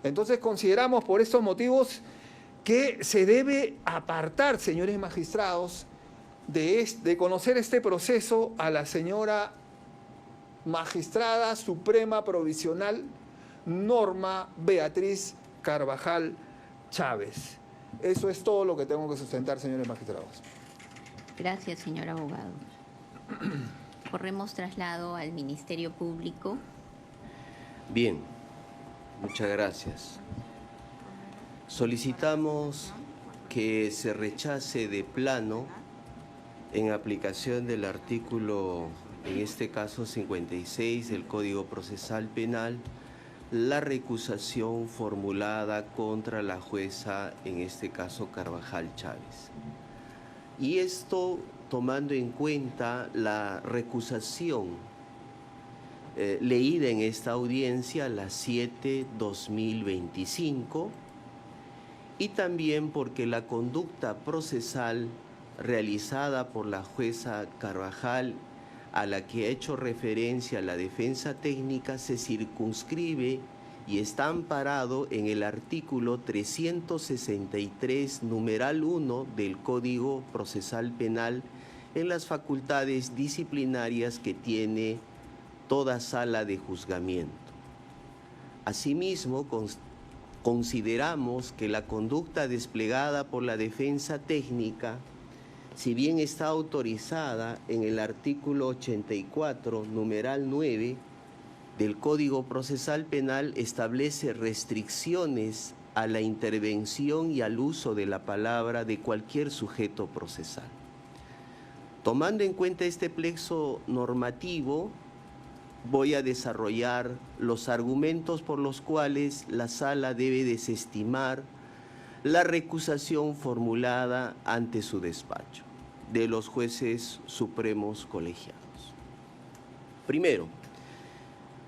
Entonces consideramos por estos motivos que se debe apartar, señores magistrados, de conocer este proceso a la señora magistrada suprema provisional Norma Beatriz Carvajal Chávez. Eso es todo lo que tengo que sustentar, señores magistrados. Gracias, señor abogado. Corremos traslado al Ministerio Público. Bien, muchas gracias. Solicitamos que se rechace de plano, en aplicación del artículo, en este caso 56 del Código Procesal Penal, la recusación formulada contra la jueza, en este caso Carvajal Chávez. Y esto tomando en cuenta la recusación leída en esta audiencia, la 7/2025, y también porque la conducta procesal realizada por la jueza Carvajal, a la que ha hecho referencia la defensa técnica, se circunscribe y está amparado en el artículo 363, numeral 1 del Código Procesal Penal, en las facultades disciplinarias que tiene toda sala de juzgamiento. Asimismo, consideramos que la conducta desplegada por la defensa técnica, si bien está autorizada en el artículo 84, numeral 9 del Código Procesal Penal, establece restricciones a la intervención y al uso de la palabra de cualquier sujeto procesal. Tomando en cuenta este plexo normativo, voy a desarrollar los argumentos por los cuales la Sala debe desestimar la recusación formulada ante su despacho de los jueces supremos colegiados. Primero,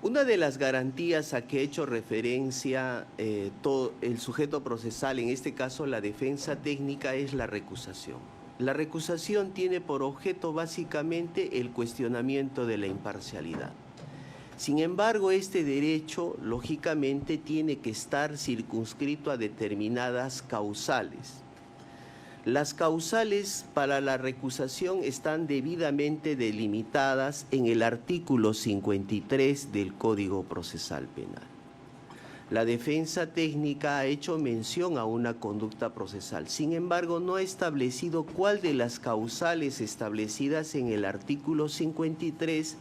una de las garantías a que he hecho referencia todo el sujeto procesal, en este caso la defensa técnica, es la recusación. La recusación tiene por objeto básicamente el cuestionamiento de la imparcialidad. Sin embargo, este derecho, lógicamente, tiene que estar circunscrito a determinadas causales. Las causales para la recusación están debidamente delimitadas en el artículo 53 del Código Procesal Penal. La defensa técnica ha hecho mención a una conducta procesal. Sin embargo, no ha establecido cuál de las causales establecidas en el artículo 53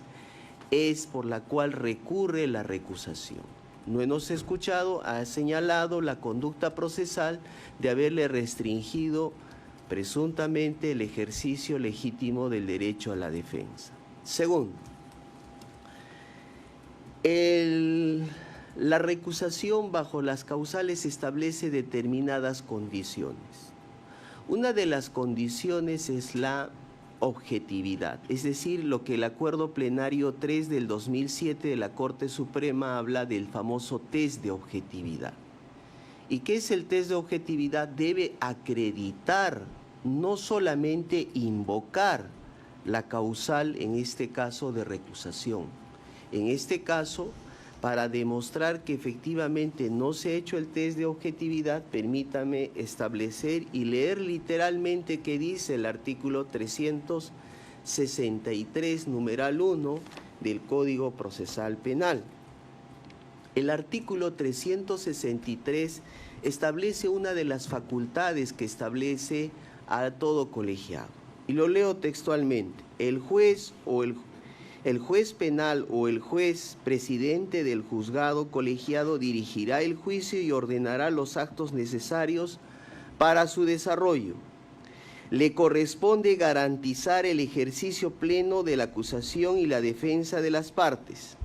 es por la cual recurre la recusación. No hemos escuchado, ha señalado la conducta procesal de haberle restringido presuntamente el ejercicio legítimo del derecho a la defensa. Segundo, la recusación bajo las causales establece determinadas condiciones. Una de las condiciones es la objetividad, es decir, lo que el Acuerdo Plenario 3 del 2007 de la Corte Suprema habla del famoso test de objetividad. ¿Y qué es el test de objetividad? Debe acreditar, no solamente invocar la causal, en este caso de recusación. En este caso, para demostrar que efectivamente no se ha hecho el test de objetividad, permítame establecer y leer literalmente qué dice el artículo 363, numeral 1 del Código Procesal Penal. El artículo 363 establece una de las facultades que establece a todo colegiado. Y lo leo textualmente. El juez penal o el juez presidente del juzgado colegiado dirigirá el juicio y ordenará los actos necesarios para su desarrollo. Le corresponde garantizar el ejercicio pleno de la acusación y la defensa de las partes.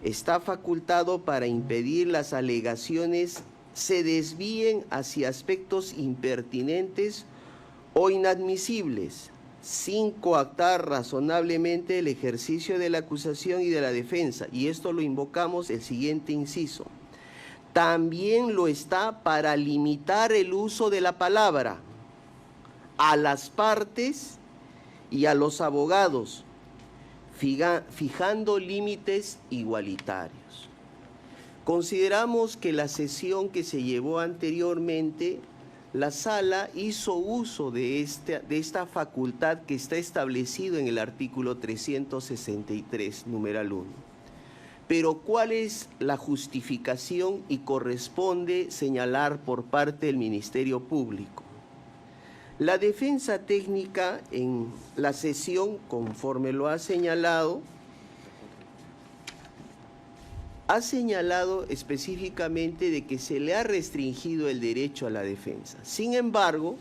Está facultado para impedir las alegaciones se desvíen hacia aspectos impertinentes o inadmisibles, sin coactar razonablemente el ejercicio de la acusación y de la defensa. Y esto lo invocamos el siguiente inciso. También lo está para limitar el uso de la palabra a las partes y a los abogados, fijando límites igualitarios. Consideramos que la sesión que se llevó anteriormente, la Sala hizo uso de esta facultad que está establecido en el artículo 363, numeral 1. Pero ¿cuál es la justificación? Y corresponde señalar por parte del Ministerio Público. La defensa técnica en la sesión, conforme lo ha señalado específicamente de que se le ha restringido el derecho a la defensa. Sin embargo,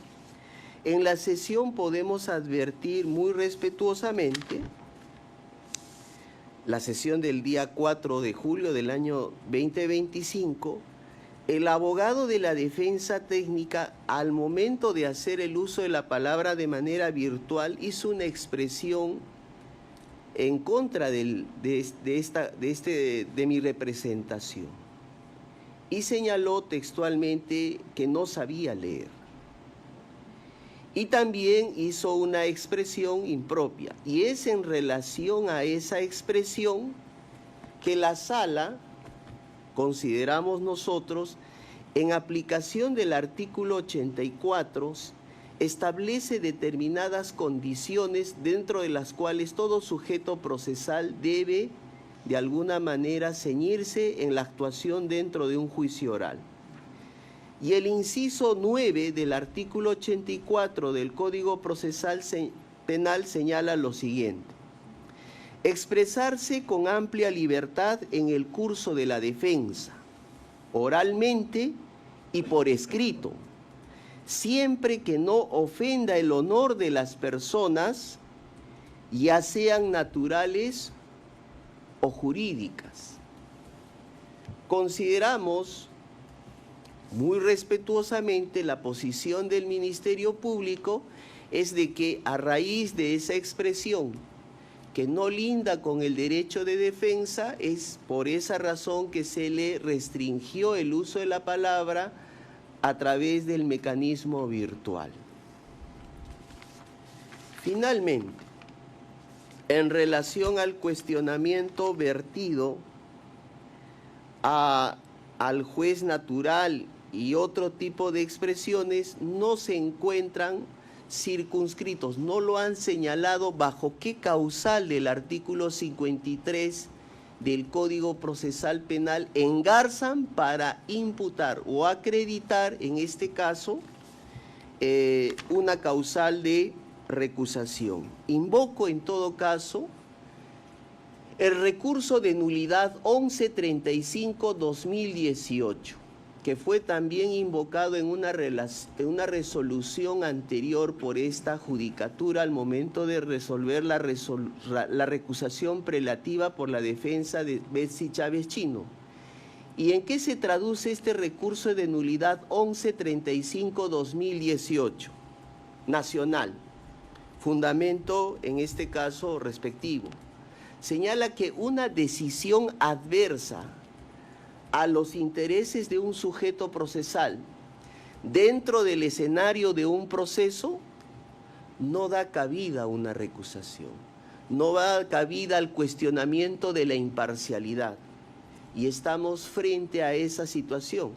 en la sesión podemos advertir muy respetuosamente, la sesión del día 4 de julio del año 2025, el abogado de la defensa técnica, al momento de hacer el uso de la palabra de manera virtual, hizo una expresión en contra de mi representación y señaló textualmente que no sabía leer. Y también hizo una expresión impropia, y es en relación a esa expresión que la sala, consideramos nosotros, en aplicación del artículo 84, establece determinadas condiciones dentro de las cuales todo sujeto procesal debe, de alguna manera, ceñirse en la actuación dentro de un juicio oral. Y el inciso 9 del artículo 84 del Código Procesal Penal señala lo siguiente: expresarse con amplia libertad en el curso de la defensa, oralmente y por escrito, siempre que no ofenda el honor de las personas, ya sean naturales o jurídicas. Consideramos muy respetuosamente la posición del Ministerio Público es de que a raíz de esa expresión que no linda con el derecho de defensa, es por esa razón que se le restringió el uso de la palabra a través del mecanismo virtual. Finalmente, en relación al cuestionamiento vertido al juez natural y otro tipo de expresiones, no se encuentran circunscritos, no lo han señalado bajo qué causal del artículo 53 del Código Procesal Penal engarzan para imputar o acreditar, en este caso, una causal de recusación. Invoco en todo caso el recurso de nulidad 1135-2018, que fue también invocado en una resolución anterior por esta judicatura al momento de resolver la recusación prelativa por la defensa de Betsy Chávez Chino. ¿Y en qué se traduce este recurso de nulidad 1135-2018? Nacional. Fundamento, en este caso, respectivo. Señala que una decisión adversa a los intereses de un sujeto procesal dentro del escenario de un proceso no da cabida a una recusación, no da cabida al cuestionamiento de la imparcialidad. Y estamos frente a esa situación,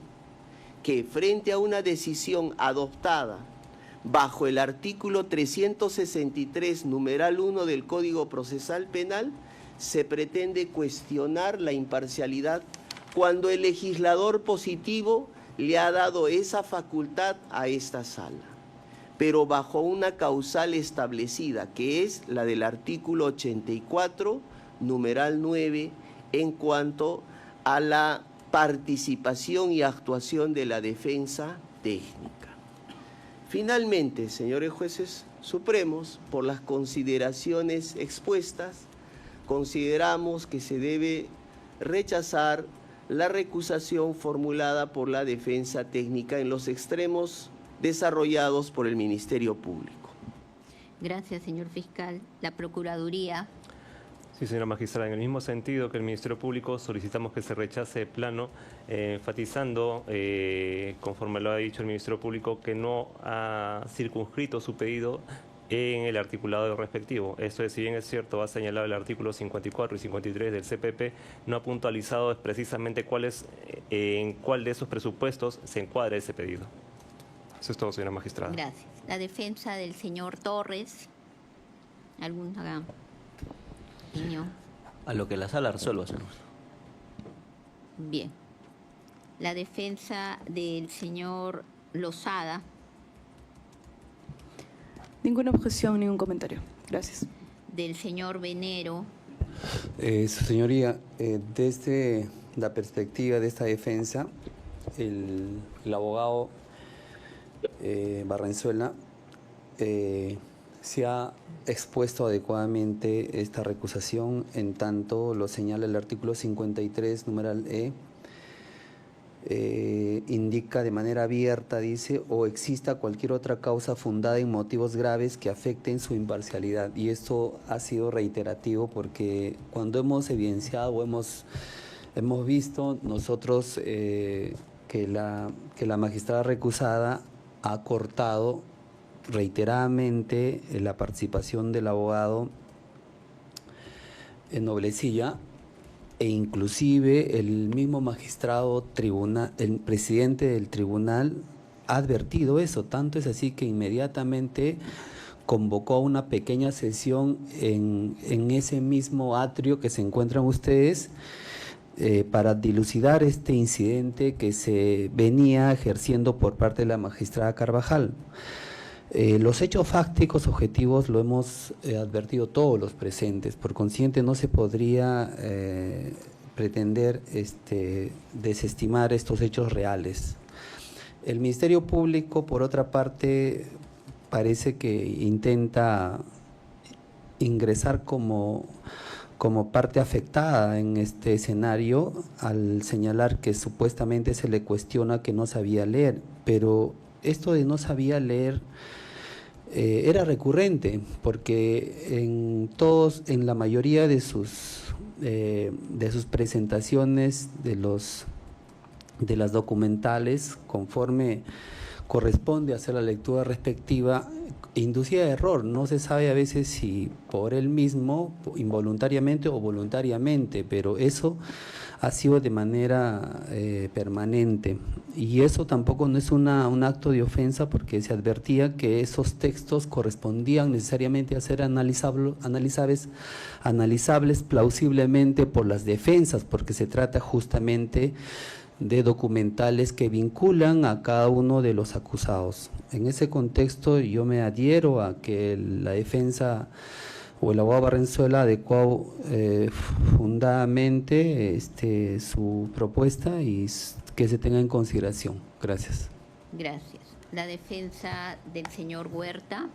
que frente a una decisión adoptada bajo el artículo 363, numeral 1 del Código Procesal Penal, se pretende cuestionar la imparcialidad cuando el legislador positivo le ha dado esa facultad a esta sala, pero bajo una causal establecida, que es la del artículo 84, numeral 9, en cuanto a la participación y actuación de la defensa técnica. Finalmente, señores jueces supremos, por las consideraciones expuestas, consideramos que se debe rechazar la recusación formulada por la defensa técnica en los extremos desarrollados por el Ministerio Público. Gracias, señor fiscal. La Procuraduría. Sí, señora magistrada, en el mismo sentido que el Ministerio Público solicitamos que se rechace de plano, enfatizando, conforme lo ha dicho el Ministerio Público, que no ha circunscrito su pedido en el articulado respectivo. Esto es, si bien es cierto, ha señalado el artículo 54 y 53 del CPP, no ha puntualizado precisamente en cuál de esos presupuestos se encuadra ese pedido. Eso es todo, señora magistrada. Gracias. La defensa del señor Torres. ¿Alguna opinión? A lo que la sala resuelva, señor. Bien. La defensa del señor Lozada. Ninguna objeción, ningún comentario. Gracias. Del señor Venero. Su señoría, desde la perspectiva de esta defensa, el abogado Barrenzuela se ha expuesto adecuadamente esta recusación, en tanto lo señala el artículo 53, numeral E, indica de manera abierta, dice, o exista cualquier otra causa fundada en motivos graves que afecten su imparcialidad. Y esto ha sido reiterativo porque cuando hemos evidenciado o hemos visto nosotros que la magistrada recusada ha cortado reiteradamente la participación del abogado Noblecilla, e inclusive el mismo magistrado tribunal, el presidente del tribunal ha advertido eso. Tanto es así que inmediatamente convocó a una pequeña sesión en ese mismo atrio que se encuentran ustedes para dilucidar este incidente que se venía ejerciendo por parte de la magistrada Carvajal. Los hechos fácticos objetivos lo hemos advertido todos los presentes, por consiguiente no se podría pretender desestimar estos hechos reales. El Ministerio Público, por otra parte, parece que intenta ingresar como parte afectada en este escenario al señalar que supuestamente se le cuestiona que no sabía leer, pero esto de no sabía leer era recurrente porque en la mayoría de sus presentaciones de las documentales, conforme corresponde hacer la lectura respectiva, inducía a error. No se sabe a veces si por él mismo, involuntariamente o voluntariamente, pero eso ha sido de manera permanente. Y eso tampoco no es un acto de ofensa, porque se advertía que esos textos correspondían necesariamente a ser analizables plausiblemente por las defensas, porque se trata justamente de documentales que vinculan a cada uno de los acusados. En ese contexto yo me adhiero a que la defensa o el abogado Barrenzuela adecuó fundadamente su propuesta y que se tenga en consideración. Gracias. Gracias. La defensa del señor Huerta.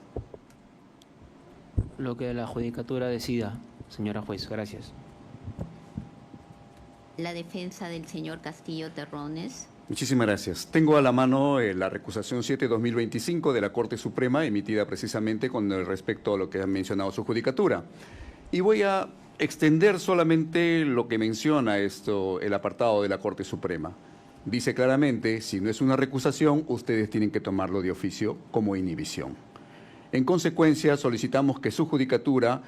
Lo que la judicatura decida, señora juez. Gracias. La defensa del señor Castillo Terrones. Muchísimas gracias. Tengo a la mano la recusación 7-2025 de la Corte Suprema, emitida precisamente con respecto a lo que ha mencionado su judicatura. Y voy a extender solamente lo que menciona el apartado de la Corte Suprema. Dice claramente, si no es una recusación, ustedes tienen que tomarlo de oficio como inhibición. En consecuencia, solicitamos que su judicatura,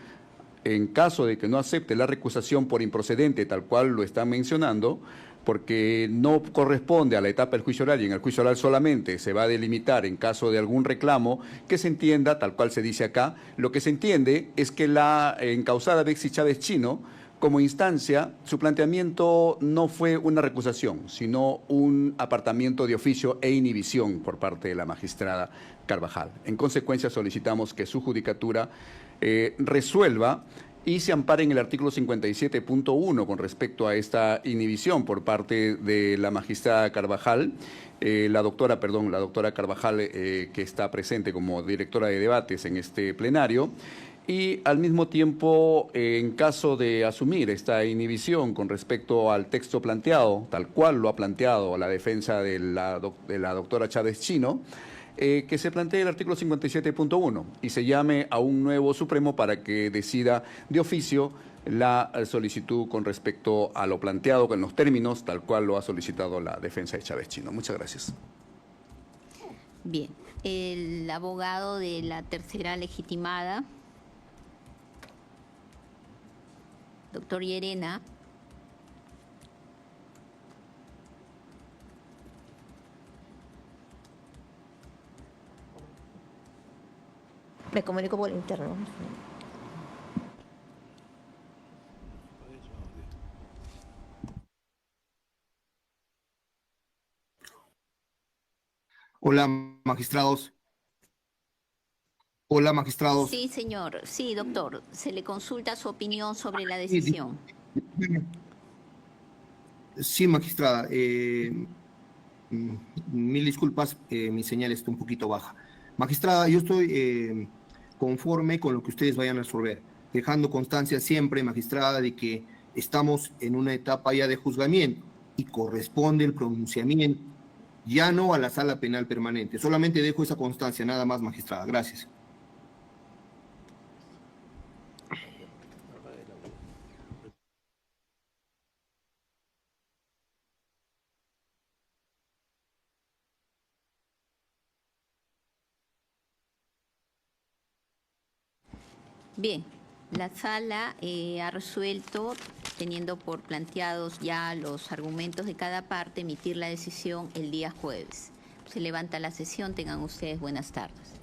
en caso de que no acepte la recusación por improcedente, tal cual lo están mencionando, porque no corresponde a la etapa del juicio oral y en el juicio oral solamente se va a delimitar en caso de algún reclamo, que se entienda, tal cual se dice acá, lo que se entiende es que la encausada Betsy Chávez Chino, como instancia, su planteamiento no fue una recusación, sino un apartamiento de oficio e inhibición por parte de la magistrada Carvajal. En consecuencia, solicitamos que su judicatura resuelva y se ampara en el artículo 57.1 con respecto a esta inhibición por parte de la magistrada Carvajal, la doctora Carvajal, que está presente como directora de debates en este plenario, y al mismo tiempo, en caso de asumir esta inhibición con respecto al texto planteado, tal cual lo ha planteado la defensa de la doctora Chávez Chino, que se plantee el artículo 57.1 y se llame a un nuevo Supremo para que decida de oficio la solicitud con respecto a lo planteado en los términos tal cual lo ha solicitado la defensa de Chávez Chino. Muchas gracias. Bien, el abogado de la tercera legitimada, doctor Llerena. Me comunico por el interno. Hola, magistrados. Hola, magistrados. Sí, señor. Sí, doctor. Se le consulta su opinión sobre la decisión. Sí, magistrada. Mil disculpas, mi señal está un poquito baja. Magistrada, yo estoy conforme con lo que ustedes vayan a resolver, dejando constancia siempre, magistrada, de que estamos en una etapa ya de juzgamiento y corresponde el pronunciamiento, ya no a la sala penal permanente. Solamente dejo esa constancia, nada más, magistrada. Gracias. Bien, la sala ha resuelto, teniendo por planteados ya los argumentos de cada parte, emitir la decisión el día jueves. Se levanta la sesión. Tengan ustedes buenas tardes.